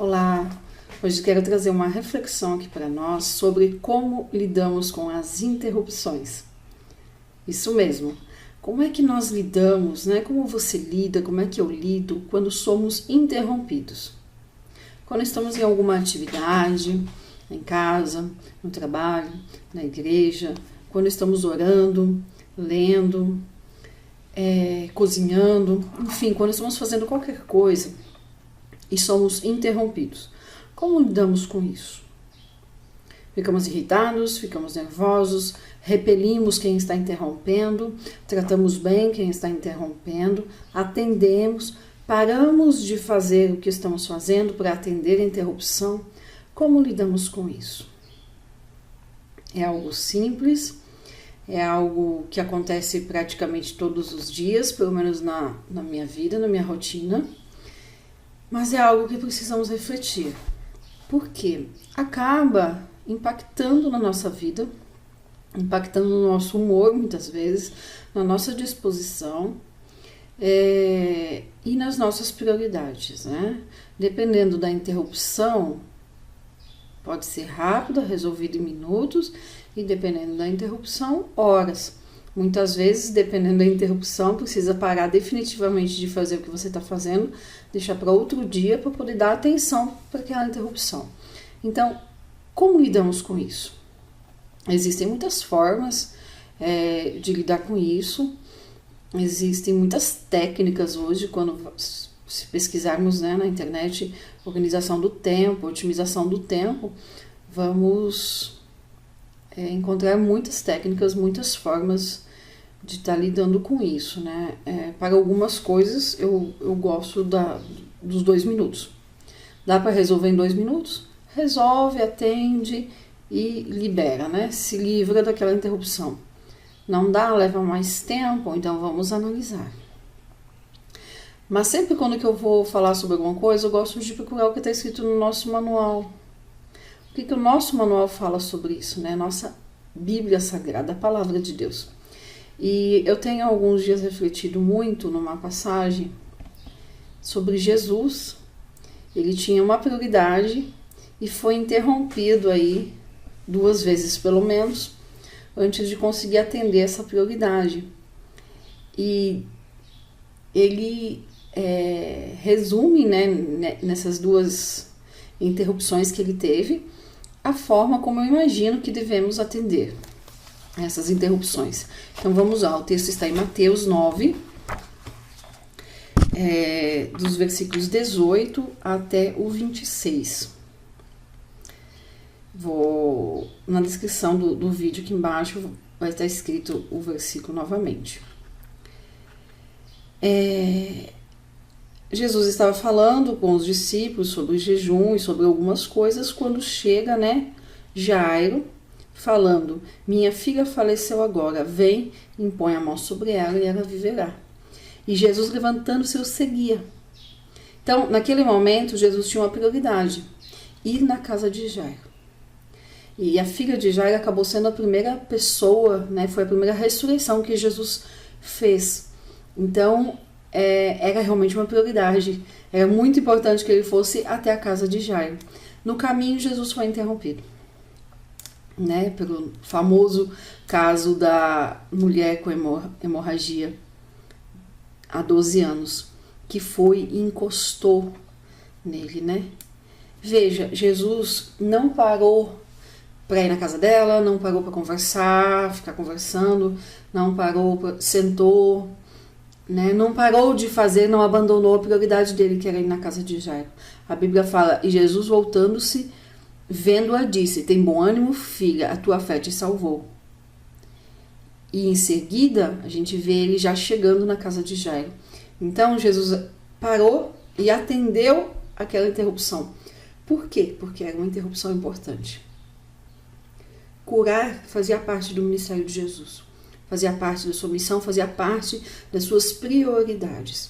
Olá, hoje quero trazer uma reflexão aqui para nós sobre como lidamos com as interrupções. Isso mesmo, como é que nós lidamos, né? Como você lida, como é que eu lido quando somos interrompidos? Quando estamos em alguma atividade, em casa, no trabalho, na igreja, quando estamos orando, lendo, cozinhando, enfim, quando estamos fazendo qualquer coisa e somos interrompidos. Como lidamos com isso? Ficamos irritados, ficamos nervosos, repelimos quem está interrompendo, tratamos bem quem está interrompendo, atendemos, paramos de fazer o que estamos fazendo para atender a interrupção. Como lidamos com isso? É algo simples, é algo que acontece praticamente todos os dias, pelo menos na minha vida, na minha rotina, mas é algo que precisamos refletir. Por quê? Acaba impactando na nossa vida, impactando no nosso humor, muitas vezes, na nossa disposição e nas nossas prioridades, né? Dependendo da interrupção, pode ser rápida, resolvida em minutos, e dependendo da interrupção, horas. Muitas vezes, dependendo da interrupção, precisa parar definitivamente de fazer o que você está fazendo, deixar para outro dia para poder dar atenção para aquela interrupção. Então, como lidamos com isso? Existem muitas formas de lidar com isso, existem muitas técnicas hoje, quando se pesquisarmos, né, na internet, organização do tempo, otimização do tempo, vamos encontrar muitas técnicas, muitas formas de estar lidando com isso, né? Para algumas coisas eu gosto dos 2 minutos. Dá para resolver em 2 minutos? Resolve, atende e libera, né? Se livra daquela interrupção. Não dá, leva mais tempo, então vamos analisar. Mas sempre quando que eu vou falar sobre alguma coisa, eu gosto de procurar o que está escrito no nosso manual. O que o nosso manual fala sobre isso, né? Nossa Bíblia Sagrada, a Palavra de Deus. E eu tenho alguns dias refletido muito numa passagem sobre Jesus. Ele tinha uma prioridade e foi interrompido aí 2 vezes pelo menos antes de conseguir atender essa prioridade. E ele resume, né, nessas 2 interrupções que ele teve, a forma como eu imagino que devemos atender essas interrupções. Então vamos lá, o texto está em Mateus 9, dos versículos 18 até o 26. Na descrição do vídeo aqui embaixo vai estar escrito o versículo novamente. Jesus estava falando com os discípulos sobre o jejum e sobre algumas coisas quando chega, né, Jairo, falando: minha filha faleceu agora, vem, impõe a mão sobre ela e ela viverá. E Jesus, levantando-se, o seguia. Então, naquele momento, Jesus tinha uma prioridade: ir na casa de Jairo. E a filha de Jairo acabou sendo a primeira pessoa, né, foi a primeira ressurreição que Jesus fez. Então, era realmente uma prioridade. Era muito importante que ele fosse até a casa de Jairo. No caminho, Jesus foi interrompido, né, pelo famoso caso da mulher com hemorragia há 12 anos, que foi e encostou nele, né? Veja, Jesus não parou para ir na casa dela, não parou para conversar, ficar conversando, não parou, sentou, né? Não parou de fazer, não abandonou a prioridade dele, que era ir na casa de Jairo. A Bíblia fala: e Jesus, voltando-se, vendo-a, disse: tem bom ânimo, filha, a tua fé te salvou. E em seguida, a gente vê ele já chegando na casa de Jairo. Então, Jesus parou e atendeu aquela interrupção. Por quê? Porque era uma interrupção importante. Curar fazia parte do ministério de Jesus. Fazia parte da sua missão, fazia parte das suas prioridades.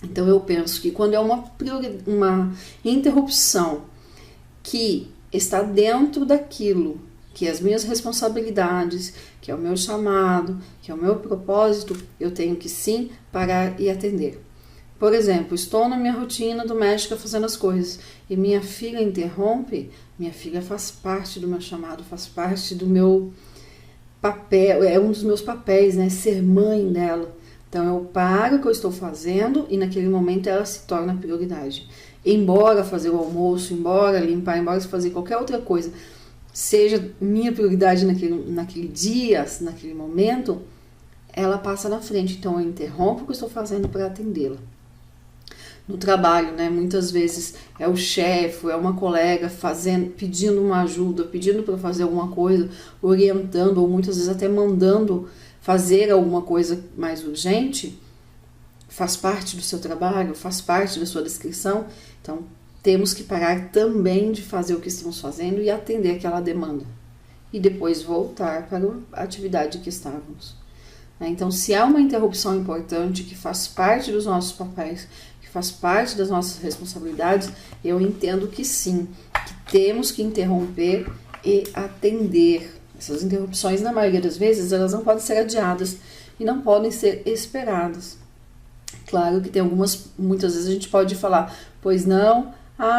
Então, eu penso que quando é uma interrupção que está dentro daquilo que é as minhas responsabilidades, que é o meu chamado, que é o meu propósito, eu tenho que sim parar e atender. Por exemplo, estou na minha rotina doméstica fazendo as coisas e minha filha interrompe, minha filha faz parte do meu chamado, faz parte do meu papel, é um dos meus papéis, né? Ser mãe dela. Então eu paro o que eu estou fazendo e naquele momento ela se torna prioridade. Embora fazer o almoço, embora limpar, embora fazer qualquer outra coisa seja minha prioridade naquele dia, naquele momento, ela passa na frente. Então eu interrompo o que eu estou fazendo para atendê-la. No trabalho, né? Muitas vezes é o chefe, é uma colega pedindo uma ajuda, pedindo para fazer alguma coisa, orientando, ou muitas vezes até mandando fazer alguma coisa mais urgente. Faz parte do seu trabalho, faz parte da sua descrição. Então, temos que parar também de fazer o que estamos fazendo e atender aquela demanda. E depois voltar para a atividade que estávamos. Então, se há uma interrupção importante que faz parte dos nossos papéis, que faz parte das nossas responsabilidades, eu entendo que sim, que temos que interromper e atender. Essas interrupções, na maioria das vezes, elas não podem ser adiadas e não podem ser esperadas. Claro que tem algumas, muitas vezes a gente pode falar, pois não,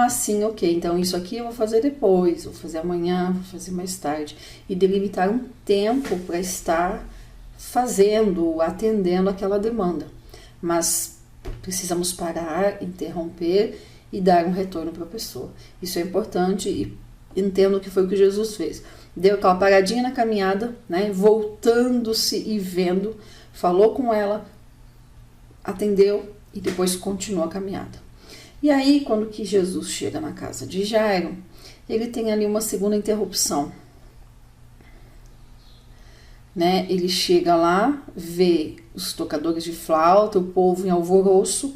sim, ok, então isso aqui eu vou fazer depois, vou fazer amanhã, vou fazer mais tarde. E delimitar um tempo para estar fazendo, atendendo aquela demanda. Mas precisamos parar, interromper e dar um retorno para a pessoa. Isso é importante e entendo que foi o que Jesus fez. Deu aquela paradinha na caminhada, né, voltando-se e vendo, falou com ela, atendeu e depois continuou a caminhada. E aí, quando que Jesus chega na casa de Jairo, ele tem ali uma segunda interrupção. Né? Ele chega lá, vê os tocadores de flauta, o povo em alvoroço,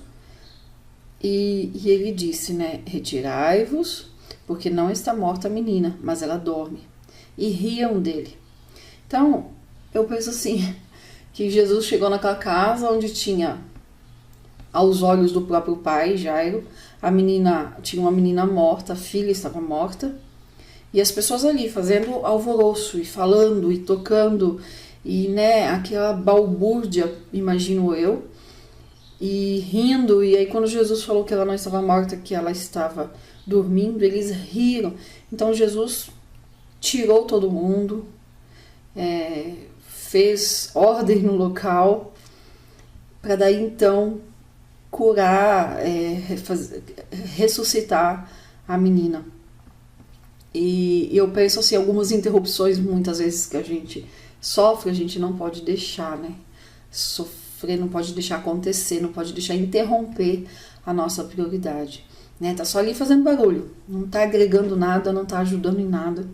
e ele disse, né, retirai-vos, porque não está morta a menina, mas ela dorme. E riam dele. Então, eu penso assim, que Jesus chegou naquela casa onde tinha, aos olhos do próprio pai, Jairo, tinha uma menina morta, a filha estava morta, e as pessoas ali fazendo alvoroço, e falando, e tocando, e né, aquela balbúrdia, imagino eu, e rindo, e aí quando Jesus falou que ela não estava morta, que ela estava dormindo, eles riram. Então Jesus tirou todo mundo, fez ordem no local, para daí então curar, ressuscitar a menina. E eu penso assim, algumas interrupções muitas vezes que a gente sofre, a gente não pode deixar, né? Sofrer, não pode deixar acontecer, não pode deixar interromper a nossa prioridade, né? Tá só ali fazendo barulho, não tá agregando nada, não tá ajudando em nada.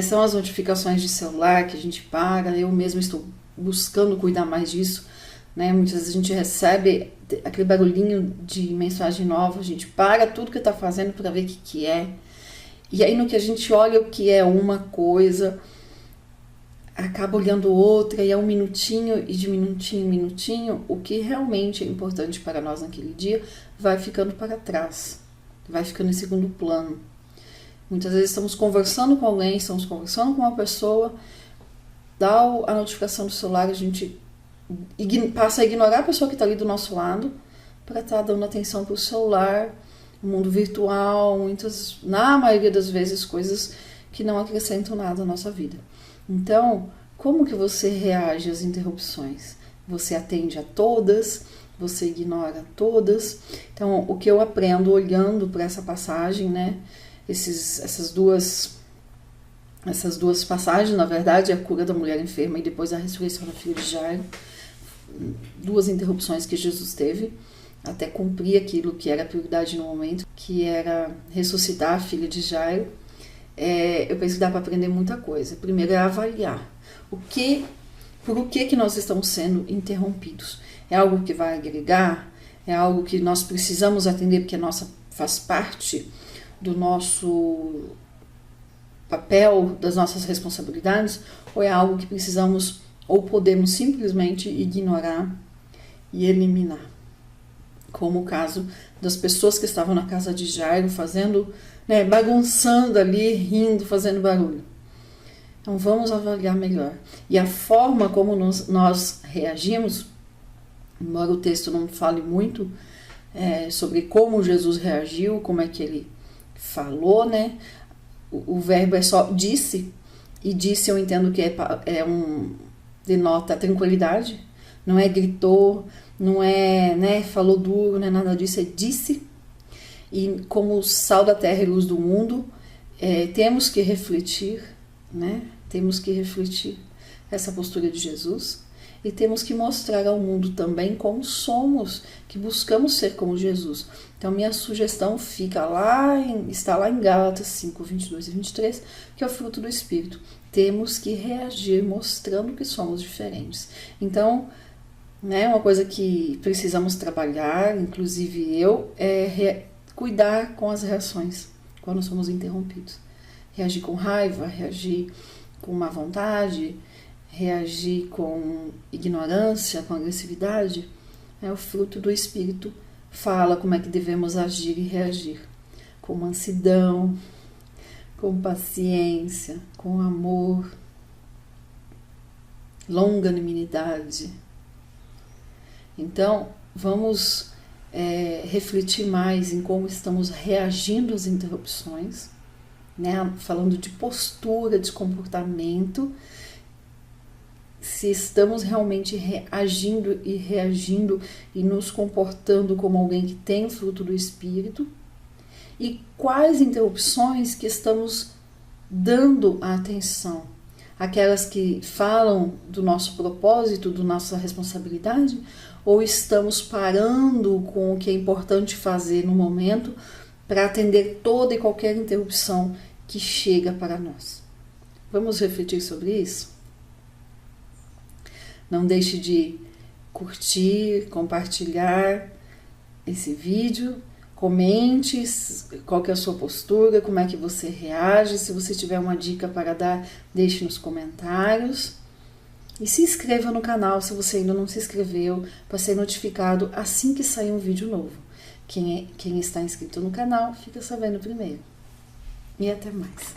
São as notificações de celular que a gente paga, eu mesma estou buscando cuidar mais disso, né? Muitas vezes a gente recebe aquele barulhinho de mensagem nova, a gente para tudo que está fazendo para ver o que é, e aí no que a gente olha o que é uma coisa, acaba olhando outra, e é um minutinho, e de minutinho em minutinho, o que realmente é importante para nós naquele dia vai ficando para trás, vai ficando em segundo plano. Muitas vezes estamos conversando com alguém, estamos conversando com uma pessoa, dá a notificação do celular, a gente passa a ignorar a pessoa que está ali do nosso lado para estar dando atenção para o celular, o mundo virtual, na maioria das vezes, coisas que não acrescentam nada à nossa vida. Então, como que você reage às interrupções? Você atende a todas? Você ignora todas? Então, o que eu aprendo olhando para essa passagem, né? Essas duas passagens, na verdade, a cura da mulher enferma e depois a ressurreição da filha de Jairo, duas interrupções que Jesus teve até cumprir aquilo que era a prioridade no momento, que era ressuscitar a filha de Jairo. Eu penso que dá para aprender muita coisa. Primeiro é avaliar por o que nós estamos sendo interrompidos. É algo que vai agregar? É algo que nós precisamos atender porque faz parte do nosso papel, das nossas responsabilidades? Ou é algo que precisamos ou podemos simplesmente ignorar e eliminar? Como o caso das pessoas que estavam na casa de Jairo fazendo, né, bagunçando ali, rindo, fazendo barulho. Então vamos avaliar melhor. E a forma como nós reagimos embora o texto não fale muito sobre como Jesus reagiu, como é que ele falou, né? O verbo é só disse, e disse eu entendo que denota tranquilidade, não é gritou, não é, né, falou duro, não é nada disso, é disse. E como sal da terra e luz do mundo, temos que refletir, né? Temos que refletir essa postura de Jesus e temos que mostrar ao mundo também como somos, que buscamos ser como Jesus. Então minha sugestão está lá em Gálatas 5, 22 e 23, que é o fruto do Espírito. Temos que reagir mostrando que somos diferentes. Então, né, uma coisa que precisamos trabalhar, inclusive eu, é cuidar com as reações quando somos interrompidos. Reagir com raiva, reagir com má vontade, reagir com ignorância, com agressividade. O fruto do Espírito fala como é que devemos agir e reagir. Com mansidão, com paciência, com amor, longanimidade. Então, vamos refletir mais em como estamos reagindo às interrupções, né? Falando de postura, de comportamento, se estamos realmente agindo e reagindo e nos comportando como alguém que tem o fruto do Espírito, e quais interrupções que estamos dando a atenção, aquelas que falam do nosso propósito, da nossa responsabilidade, ou estamos parando com o que é importante fazer no momento para atender toda e qualquer interrupção que chega para nós. Vamos refletir sobre isso? Não deixe de curtir, compartilhar esse vídeo, comente qual que é a sua postura, como é que você reage. Se você tiver uma dica para dar, deixe nos comentários. E se inscreva no canal se você ainda não se inscreveu, para ser notificado assim que sair um vídeo novo. Quem está inscrito no canal fica sabendo primeiro. E até mais.